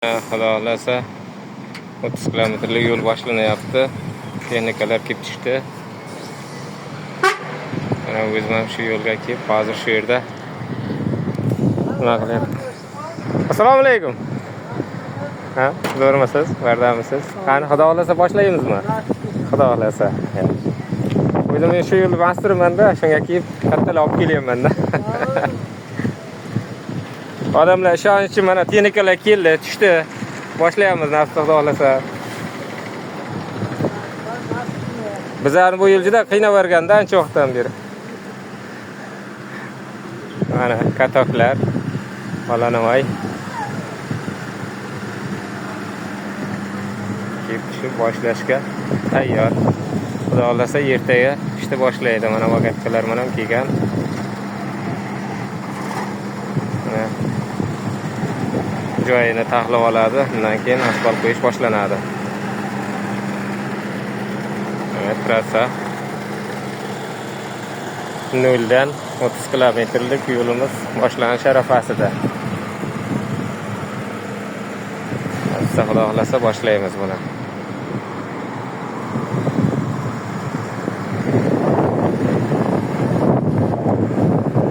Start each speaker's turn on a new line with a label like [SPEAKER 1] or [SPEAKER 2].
[SPEAKER 1] Xudo xolasa 30 kilometrlik yo'l boshlanyapti. Texnikalar kelib chiqdi. Mana o'zim ham shu yo'lga kelib, hozir shu yerda nima qilyapman. Assalomu alaykum. Ha, zo'rmisiz? Bardamisiz? Qani, xudo xolasa boshlaymizmi? Xudo xolasa. O'zim shu yo'lni bostirmanda, shunga kelib kattalar olib kelyapman-da. Odamlar ishonish uchun mana texnikalar keldi, tushdi. Boshlayapmiz nafsi xudo xolasa. Bizlarni bu yil juda qiynab berganda ancha vaqtdan beri. Mana katoklar, Balanavoy. Kelib tushib boshlashga tayyor. Xudo xolasa ertaga ishni boshlaydi. Mana vakatkalar bilan kelgan. Joyini taxlab oladi. Undan keyin asfalt qo'yish boshlanadi. Trassa 0 dan 30 kilometrlik yo'limiz boshlanish arafasida. Xudo xolasa boshlaymiz buni.